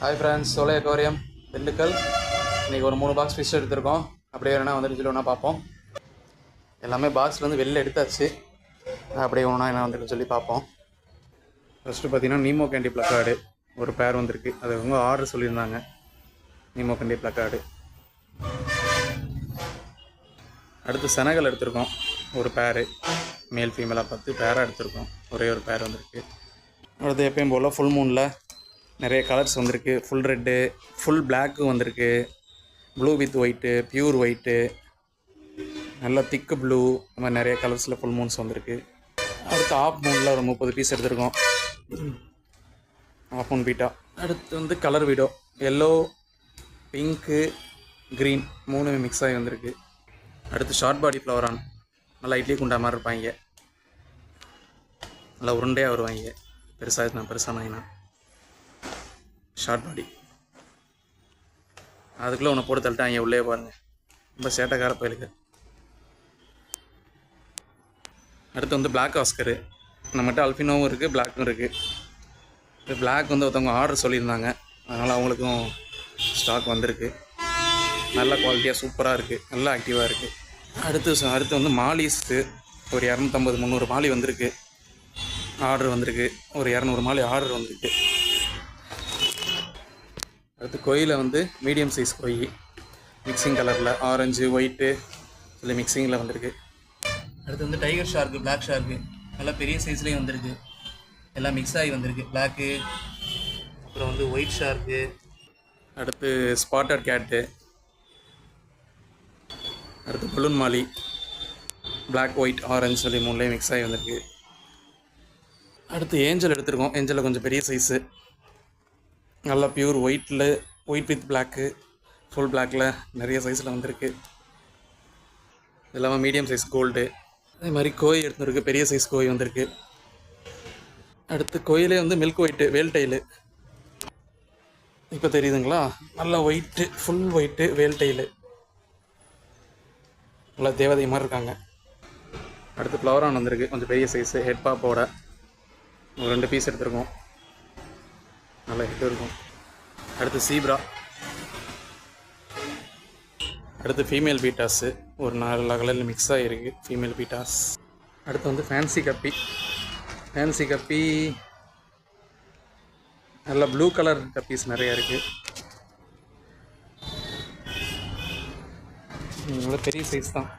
Hi friends, சோலை aquarium Dindigul. இன்றைக்கி ஒரு 3 பாக்ஸ் ஃபிஷ் எடுத்திருக்கோம். அப்படியே வேணால் வந்துட்டு சொல்லி ஒன்றா பார்ப்போம். எல்லாமே பாக்ஸ்லேருந்து வெளில எடுத்தாச்சு. அப்படியே ஒன்றா என்ன வந்துட்டு சொல்லி பார்ப்போம். ஃபஸ்ட்டு பார்த்தீங்கன்னா நீமோ கேண்டி ப்ளக்கார்டு ஒரு பேர் வந்திருக்கு. அது அவங்க ஆர்டர் சொல்லியிருந்தாங்க. Nemo candy placard. அடுத்து செனகல் எடுத்திருக்கோம். ஒரு பேரு மேல் ஃபீமேலாக பார்த்து பேராக எடுத்திருக்கோம். ஒரே ஒரு பேர் வந்திருக்கு. அடுத்து எப்பயும் போல் ஃபுல் மூனில் நிறைய கலர்ஸ் வந்திருக்கு. ஃபுல் ரெட்டு, ஃபுல் பிளாக்கு வந்திருக்கு. Blue with white, pure white, நல்லா திக்கு ப்ளூ, இந்த மாதிரி நிறைய கலர்ஸில் ஃபுல் மூன்ஸ் வந்திருக்கு. அடுத்து ஆஃப் மூனில் ஒரு 30 பீஸ் எடுத்திருக்கோம். Half moon betta. அடுத்து வந்து கலர் வீடோ, எல்லோ, பிங்க்கு, க்ரீன் 3 மிக்ஸ் ஆகி வந்திருக்கு. அடுத்து ஷார்ட் பாடி ஃப்ளவரான், நல்லா இட்லி குண்டா மாதிரி இருப்பாங்க. நல்லா உருண்டையாக வருவாங்க. பெருசாக ஷார்ட் பாடி. அதுக்குள்ளே ஒன்று போட்டு தள்ளிட்டாங்க உள்ளே பாருங்கள். ரொம்ப சேட்டைக்கார பயலுக்கு. அடுத்து வந்து பிளாக் ஆஸ்கரு. நம்மகிட்ட அல்ஃபினோவும் இருக்குது, பிளாக்கும் இருக்குது. இப்போ பிளாக் வந்து ஒருத்தவங்க ஆர்டர் சொல்லியிருந்தாங்க. அதனால் அவங்களுக்கும் ஸ்டாக் வந்திருக்கு. நல்ல குவாலிட்டியாக சூப்பராக இருக்குது, நல்லா ஆக்டிவாக இருக்குது. அடுத்து வந்து மாலிஸு ஒரு 250-300 மாலி வந்திருக்கு. ஆர்டர் வந்திருக்கு. ஒரு 200 மாலி ஆர்டர் வந்திருக்கு. அடுத்து கோயிலில் வந்து மீடியம் சைஸ் கோய் மிக்சிங் கலரில் ஆரஞ்சு ஒயிட்டு சொல்லி மிக்சிங்கில் வந்திருக்கு. அடுத்து வந்து டைகர் ஷார்க்கு, பிளாக் ஷார்க்கு நல்லா பெரிய சைஸ்லேயும் வந்திருக்கு. எல்லாம் மிக்ஸ் ஆகி வந்திருக்கு. பிளாக்கு, அப்புறம் வந்து ஒயிட் ஷார்க்கு, அடுத்து ஸ்பாட்டர் கேட்டு, அடுத்து balloon molly, black white orange சொல்லி 3லேயும் மிக்ஸ் ஆகி வந்திருக்கு. அடுத்து ஏஞ்சல் எடுத்திருக்கோம். ஏஞ்சலில் கொஞ்சம் பெரிய சைஸு, நல்லா பியூர் ஒயிட்டில், ஒயிட் வித் பிளாக்கு, ஃபுல் பிளாக்கில் நிறைய சைஸில் வந்திருக்கு. இது இல்லாமல் மீடியம் சைஸ் கோல்டு. அதே மாதிரி கோய் எடுத்துருக்கு. பெரிய சைஸ் கோய் வந்திருக்கு. அடுத்து கோயிலே வந்து மில்க் ஒயிட்டு, வேல் டைலு. இப்போ தெரியுதுங்களா? நல்லா ஒயிட்டு, ஃபுல் ஒயிட்டு, வேல் டைலு. நல்லா தேவதை மாதிரி இருக்காங்க. அடுத்து ஃப்ளவரான் வந்திருக்கு. கொஞ்சம் பெரிய சைஸு ஹெட் பாப்போட ஒரு 2 பீஸ் எடுத்துருக்கோம். நல்லா ஹெட் இருக்கும். அடுத்து சீப்ரா. அடுத்து ஃபீமேல் பீட்டாஸு ஒரு 4 கலரில் மிக்ஸ் ஆகிருக்கு. Female betas. அடுத்து வந்து ஃபேன்சி கப்பி. ஃபேன்சி கப்பி நல்லா ப்ளூ கலர் கப்பீஸ் நிறையா இருக்குது. நல்லா பெரிய சைஸ் தான்.